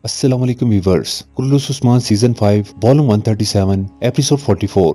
Assalamu alaikum viewers. Kurulus Usman Season 5, Volume 137, Episode 44.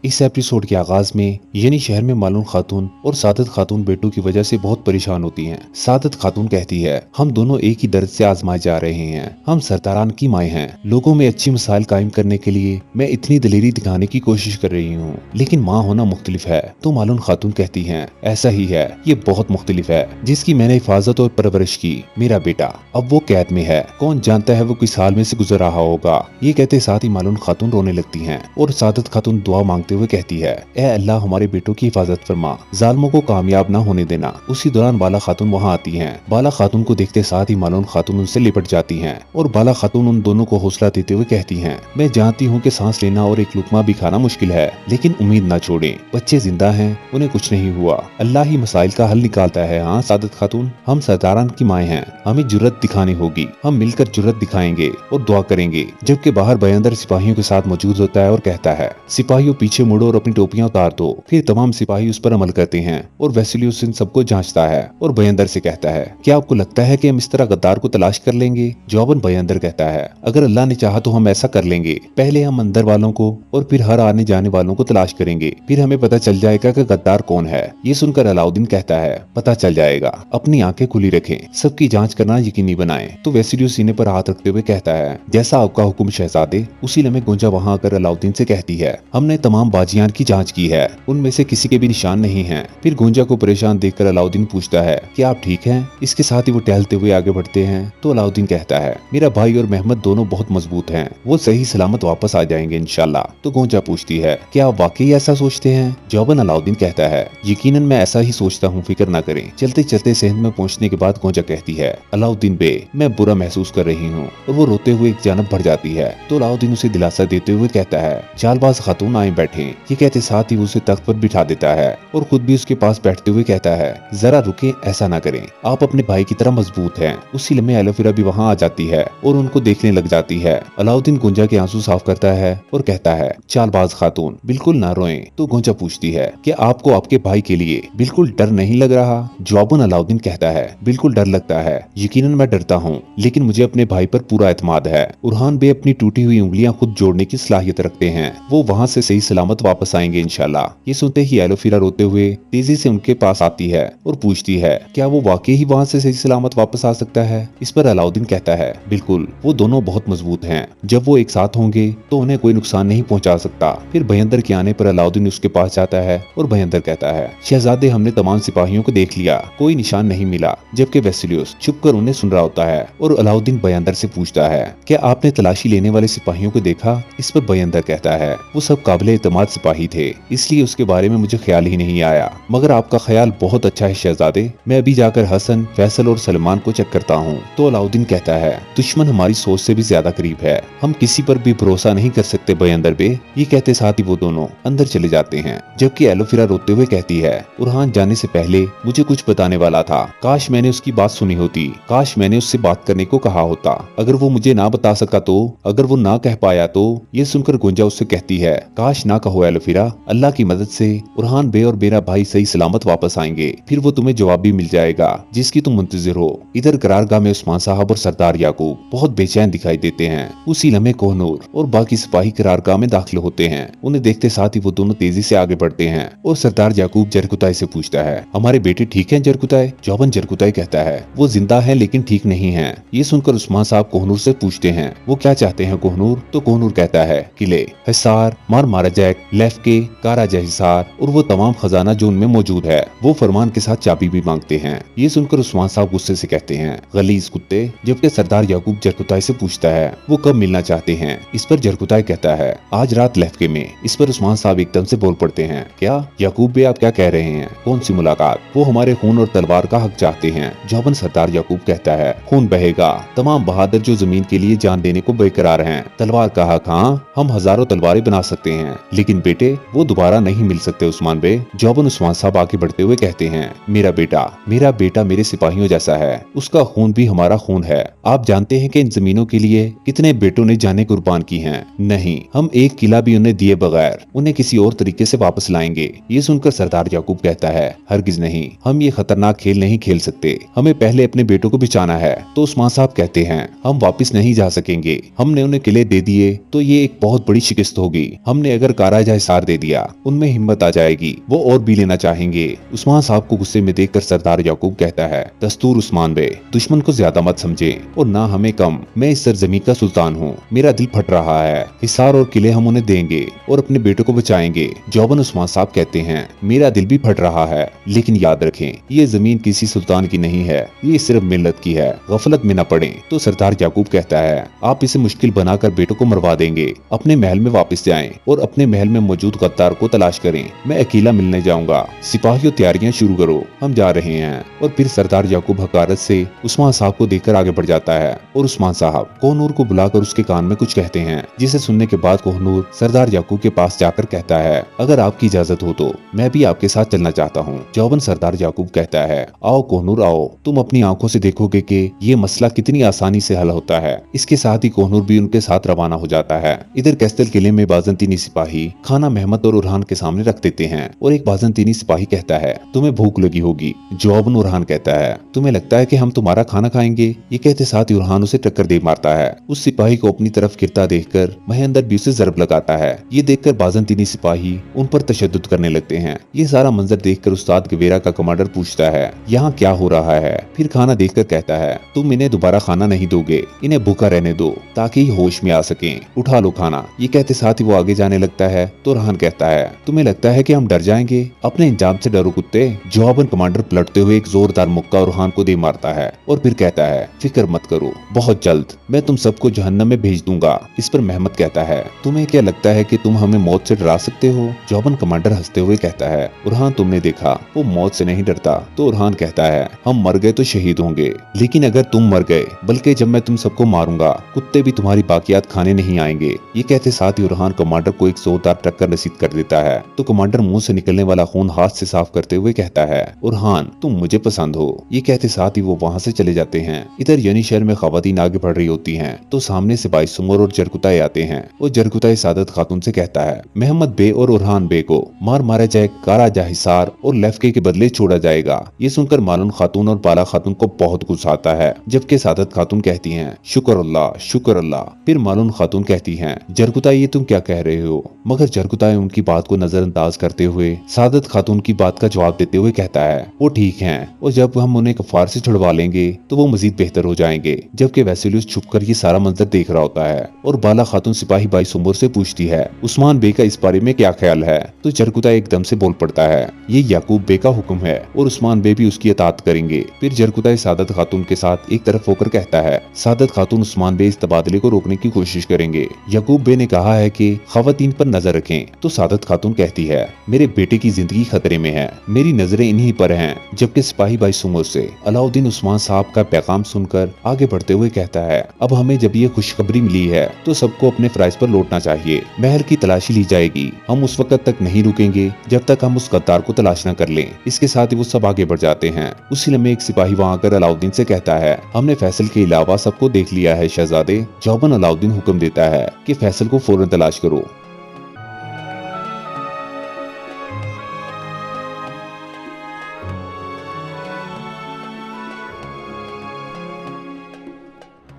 इस episode के आगाज में यानी शहर में मालूम खातून और सादत खातून बेटों की वजह से बहुत परेशान होती हैं। सादत खातून कहती है, हम दोनों एक ही दर्द से आजमाए जा रहे हैं। हम सरदारान की माएँ हैं। लोगों में अच्छी मिसाल कायम करने के लिए मैं इतनी दलेरी दिखाने की कोशिश कर रही हूँ, लेकिन माँ होना मुख्तलिफ है। तो मालूम खातून कहती है, ऐसा ही है, ये बहुत मुख्तलिफ है। जिसकी मैंने हिफाजत और परवरिश की, मेरा बेटा, अब वो कैद में है। कौन जानता है वो किस हाल में से गुजर रहा होगा। ये कहते साथ ही मालूम खातून रोने लगती है और सादत खातून दुआ मांगते हुए कहती है, ए अल्लाह हमारे बेटों की हिफाजत फरमा, जालिमों को कामयाब ना होने देना। उसी दौरान बाला खातून वहाँ आती हैं। बाला खातून को देखते साथ ही मालूम खातून उनसे लिपट जाती हैं और बाला खातून उन दोनों को हौसला देते हुए कहती हैं, मैं जानती हूँ कि सांस लेना और एक लुकमा भी खाना मुश्किल है, लेकिन उम्मीद ना छोड़ें। बच्चे जिंदा हैं, उन्हें कुछ नहीं हुआ। अल्लाह ही मसाइल का हल निकालता है। हाँ सादत खातून, हम सरदारान की माएँ हैं, हमें जुर्रत दिखानी होगी। हम मिलकर जुर्रत दिखाएंगे और दुआ करेंगे। जबकि बाहर बयंदर सिपाहियों के साथ मौजूद होता है और कहता है, सिपाहियों पीछे मुड़ो और अपनी टोपियां उतार दो। फिर तमाम सिपाही उस पर अमल करते हैं और वेसिलियस इन सबको जांचता है और बयंदर से कहता है, क्या आपको लगता है कि हम इस तरह गद्दार को तलाश कर लेंगे? जवाबन बयंदर कहता है, अगर अल्लाह ने चाहा तो हम ऐसा कर लेंगे। पहले हम अंदर वालों को और फिर हर आने जाने वालों को तलाश करेंगे, फिर हमें पता चल जाएगा कि गद्दार कौन है। ये सुनकर अलाउद्दीन कहता है, पता चल जाएगा, अपनी आंखें खुली रखें, सबकी जांच करना यकीनी बनाएं। तो वेसिलियस सीने पर हाथ रखते हुए कहता है, जैसा आपका हुक्म शहजादे। उसी लम्हे गुंजा वहाँ आकर अलाउद्दीन से कहती है, हमने तमाम बाजियान की जांच की है, उनमें से किसी के भी निशान नहीं हैं। फिर गुंजा को परेशान देखकर अलाउद्दीन पूछता है, क्या आप ठीक हैं? इसके साथ ही वो टहलते हुए आगे बढ़ते हैं। तो अलाउद्दीन कहता है, मेरा भाई और मेहमद दोनों बहुत मजबूत हैं, वो सही सलामत वापस आ जाएंगे इंशाल्लाह। तो गुंजा पूछती है, क्या आप वाकई ऐसा सोचते हैं? जवाबन अलाउद्दीन कहता है, यकीनन मैं ऐसा ही सोचता हूँ, फिक्र न करें। चलते चलते सेहत में पहुँचने के बाद गुंजा कहती है, अलाउद्दीन बे, मैं बुरा महसूस कर रही हूँ। और वो रोते हुए एक जानब बढ़ जाती है। तो अलाउद्दीन उसे दिलासा देते हुए कहता है, चालबाज खातून आए बैठे। ये कहते साथ ही उसे तख्त पर बिठा देता है और खुद भी उसके पास बैठते हुए कहता है, जरा रुके, ऐसा ना करें, आप अपने भाई की तरह मजबूत हैं। उसी लम्हे एलोफिरा भी वहाँ आ जाती है और उनको देखने लग जाती है। अलाउद्दीन गुंजा के आंसू साफ करता है और कहता है, चालबाज खातून बिल्कुल ना रोएं। तो गुंजा पूछती है कि आपको आपके भाई के लिए बिल्कुल डर नहीं लग रहा? जवाबन अलाउद्दीन कहता है, बिल्कुल डर लगता है, यकीनन मैं डरता हूँ, लेकिन मुझे अपने भाई पर पूरा एतमाद है। उरहान बे अपनी टूटी हुई उंगलियां खुद जोड़ने की सलाहियत रखते हैं, वो वहाँ से सही सलामत वापस आएंगे इंशाल्लाह। ये सुनते ही एलोफिरा रोते हुए तेजी से उनके पास आती है और पूछती है, क्या वो वाकई ही वहाँ से सही सलामत वापस आ सकता है? इस पर अलाउद्दीन कहता है, बिल्कुल, वो दोनों बहुत मजबूत हैं, जब वो एक साथ होंगे तो उन्हें कोई नुकसान नहीं पहुंचा सकता। फिर बयंदर के आने पर अलाउद्दीन उसके पास जाता है और बयंदर कहता है, शहजादे, हमने तमाम सिपाहियों को देख लिया, कोई निशान नहीं मिला। जबकि वेसिलियस चुप कर उन्हें सुन रहा होता है और अलाउद्दीन बयंदर से पूछता है, क्या आपने तलाशी लेने वाले सिपाहियों को देखा? इस पर बयंदर कहता है, वो सब काबिल एतमाद सिपाही थे, इसलिए उसके बारे में मुझे ख्याल ही नहीं आया। मगर आपका ख्याल बहुत अच्छा है शहजादे, मैं अभी जाकर हसन, फैसल और सलमान को चेक करता हूँ। तो अलाउद्दीन कहता है, दुश्मन हमारी सोच से भी ज्यादा करीब है, हम किसी पर भी भरोसा नहीं कर सकते बयंदर बे। ये कहते साथ ही वो दोनों अंदर चले जाते हैं। जबकि एलोफिरा रोते हुए कहती है, उरहान जाने से पहले मुझे कुछ बताने वाला था, काश मैंने उसकी बात सुनी होती, काश मैंने उससे बात करने को कहा होता। अगर वो मुझे ना बता सका तो, अगर वो ना कह पाया तो? ये सुनकर गुंजा उससे कहती है, काश ना कहो एलोफिरा, अल्लाह की मदद से उरहान बे और मेरा भाई सही सलामत वापस आएंगे, फिर वो तुम्हें जवाब भी मिल जाएगा जिसकी तुम मुंतजिर हो। इधर करारगाह में उस्मान साहब और सरदार याकूब बहुत बेचैन दिखाई देते हैं। उसी लम्हे कोहनूर और बाकी सिपाही करारगाह में दाखिल होते हैं। उन्हें देखते साथ ही वो दोनों तेजी से आगे बढ़ते हैं और सरदार याकूब जरकुताई से पूछता है, हमारे बेटे ठीक हैं जरकुताई? जवाबन जरकुताई कहता है, वो जिंदा है लेकिन ठीक नहीं है। ये सुनकर उस्मान साहब कोहनूर से पूछते हैं, वो क्या चाहते हैं कोहनूर? तो कोहनूर कहता है, किले, हिसार, मार माराजैक, लेफ्के, काराजा हिसार और वो तमाम खजाना जो उनमें मौजूद है। वो फरमान के साथ चाबी भी मांगते हैं। ये सुनकर उस्मान साहब गुस्से से कहते हैं, गलीज कुत्ते। जबकि सरदार याकूब जरकुताई से पूछता है, वो कब मिलना चाहते हैं? इस पर जरकुताई कहता है, आज रात लेफ्के में। इस पर उस्मान साहब एकदम से बोल पड़ते हैं, क्या याकूब बे आप क्या कह रहे हैं? कौन सी मुलाकात? वो हमारे खून और तलवार का हक चाहते हैं। जवाबन सरदार याकूब कहता है, खून बहेगा, तमाम बहादुर जो जमीन के लिए जान देने को बेकरार हैं। तलवार का हक, हाँ, हम हजारों तलवारें बना सकते हैं, लेकिन बेटे वो दोबारा नहीं मिल सकते उस्मान बे। जौबन उस्मान साहब आगे बढ़ते हुए कहते हैं, मेरा बेटा मेरे सिपाहियों जैसा है, उसका खून भी हमारा खून है। आप जानते हैं कि इन जमीनों के लिए कितने बेटों ने जानें कुर्बान की हैं। नहीं, हम एक किला भी उन्हें दिए बगैर उन्हें किसी और तरीके से वापस लाएंगे। ये सुनकर सरदार याकूब कहता है, हरगिज नहीं, हम ये खतरनाक खेल नहीं खेल सकते, हमें पहले अपने बेटों को बचाना है। तो उस्मान साहब कहते हैं, हम वापस नहीं जा सकेंगे, हमने उन्हें किले दे दिए तो ये एक बहुत बड़ी शिकस्त होगी। हमने अगर काराजा हिसार दे दिया, उनमें हिम्मत आ जाएगी, वो और भी लेना चाहेंगे। उस्मान साहब को गुस्से में देखकर सरदार याकूब कहता है, दस्तूर उस्मान बे, दुश्मन को ज्यादा मत समझे और ना हमें कम। मैं इस सरजमी का सुल्तान हूँ, मेरा दिल फट रहा है। हिसार और किले हम उन्हें देंगे और अपने बेटों को बचाएंगे। जौबन उस्मान साहब कहते हैं, मेरा दिल भी फट रहा है, लेकिन याद रखें ये जमीन किसी सुल्तान की नहीं है, ये सिर्फ मिल्लत की है, गफलत में न पड़े। तो सरदार याकूब कहता है, आप इसे मुश्किल बनाकर बेटों को मरवा देंगे। अपने महल में वापस जाएं और अपने महल में मौजूद गद्दार को तलाश करें। मैं अकेला मिलने जाऊंगा। सिपाहियों तैयारियां शुरू करो, हम जा रहे हैं। और फिर सरदार याकूब हकारत से उस्मान साहब को देखकर आगे बढ़ जाता है और उस्मान साहब कोहनूर को बुलाकर उसके कान में कुछ कहते हैं, जिसे सुनने के बाद कोहनूर सरदार याकूब के पास जाकर कहता है, अगर आपकी इजाजत हो तो मैं भी आपके साथ चलना चाहता हूँ। जौबन सरदार याकूब कहता है, आओ कोहनूर आओ, तुम अपनी आंखों से देखोगे कि ये मसला कितनी आसानी से हल होता है। इसके साथ ही कोहनूर भी उनके साथ रवाना हो जाता है। इधर कैस्टल किले में बाजंतीनी सिपाही खाना मेहमद और उरहान के सामने रख देते हैं और एक बाजंतीनी सिपाही कहता है, तुम्हें भूख लगी होगी। जौबन उरहान कहता है, तुम्हें लगता है कि हम तुम्हारा खाना खाएंगे? ये कहते साथ ही उरहान उसे टक्कर दे मारता है। उस सिपाही को अपनी तरफ गिरता देखकर महेंद्र भी उसे जरब लगाता है। ये देखकर बाजंतीनी सिपाही उन पर तशद्दुद करने लगते हैं। ये सारा मंजर देखकर उस्ताद गवेरा का कमांडर पूछता है, यहाँ क्या हो रहा है? फिर खाना देखकर कहता है, तुम इन्हें दोबारा खाना नहीं दोगे, इन्हें भूखा रहने दो ताकि होश में आ सकें। उठा लो खाना। ये कहते साथ ही वो आगे जाने लगता है तो उरहान कहता है, तुम्हें लगता है कि हम डर जाएंगे? अपने इंजाम से डरो कुत्ते। जौबन कमांडर पलटते हुए एक जोरदार मुक्का उरहान को दे मारता है और फिर कहता है, फिक्र मत करो, बहुत जल्द मैं तुम सबको जहन्नम में भेज दूंगा। इस पर महमद कहता है, तुम्हें क्या लगता है कि तुम हमें मौत से डरा सकते हो? जौबन कमांडर हंसते हुए कहता है, उरहान तुमने देखा वो मौत से नहीं डरता। तो उरहान कहता है, हम मर गए तो शहीद होंगे, लेकिन अगर तुम मर गए, बल्कि जब मैं तुम सबको मारूंगा, कुत्ते भी तुम्हारी बाकियात खाने नहीं आएंगे। ये कहते साथ ही उरहान कमांडर को एक जोरदार टक्कर नसीब कर देता है। तो कमांडर मुंह से निकलने वाला खून हाथ से साफ करते हुए कहता है, उरहान तुम मुझे पसंद हो। ये कहते साथ ही वो वहाँ से चले जाते हैं। इधर यनी शहर में खवातीन आगे बढ़ रही होती हैं तो सामने से बाई सुमर और जरकुताई आते हैं और जरकुताई सादत खातून से कहता है, महमद बे और उरहान बे को मारा जाए, काराजा हिसार और लेफ्के के बदले छोड़ा जाएगा। ये सुनकर मालून खातून और बाला खातून को बहुत गुस्सा आता है, जबकि सादत खातून कहती हैं, शुक्र अल्लाह शुक्र अल्लाह। फिर मालून खातून कहती हैं, जरकुताई ये तुम क्या कह रहे हो? मगर जरकुताई उनकी बात को नजरअंदाज करते हुए सादत खातून की बात का जवाब देते हुए कहता है, वो ठीक है और जब हम उन्हें कफार से छुड़वा लेंगे तो वो मजीद बेहतर हो जाएंगे। जबकि वैसिलियस छुपकर ये सारा मंजर देख रहा होता है और बाला खातून सिपाही बाई सुमर से पूछती है, उस्मान बे का इस बारे में क्या ख्याल है? तो जरकुताई एकदम से बोल पड़ता है, ये याकूब बे का हुक्म है और उस्मान बे भी उसकी इताअत करेंगे। फिर जरकुताई सादत खातून के साथ एक तरफ होकर कहता है, सादत खातून उस्मान बे इस तबादले को रोकने की कोशिश करेंगे। याकूब बे ने कहा है कि खवातीन पर नजर रखें। तो सादत खातून कहती है, मेरे बेटे की जिंदगी खतरे में है, मेरी नजरें इन्हीं पर हैं। जबकि सिपाही बाई सुमर से अलाउद्दीन उस्मान साहब का पैगाम सुनकर आगे बढ़ते हुए कहता है, अब हमें जब ये खुशखबरी मिली है तो सबको अपने फराइज पर लौटना चाहिए। महल की तलाशी ली जाएगी, हम उस वक्त तक नहीं रुकेंगे जब तक हम उस गद्दार को तलाश न कर लें। इसके साथ ही वो सब आगे बढ़ जाते हैं। उसी लम्हे एक सिपाही वहाँ आकर अलाउद्दीन से कहता है, हमने फैसल के अलावा सबको देख लिया है शहजादे। जौबन अलाउद्दीन हुक्म देता है कि फैसल को फौरन तलाश करो।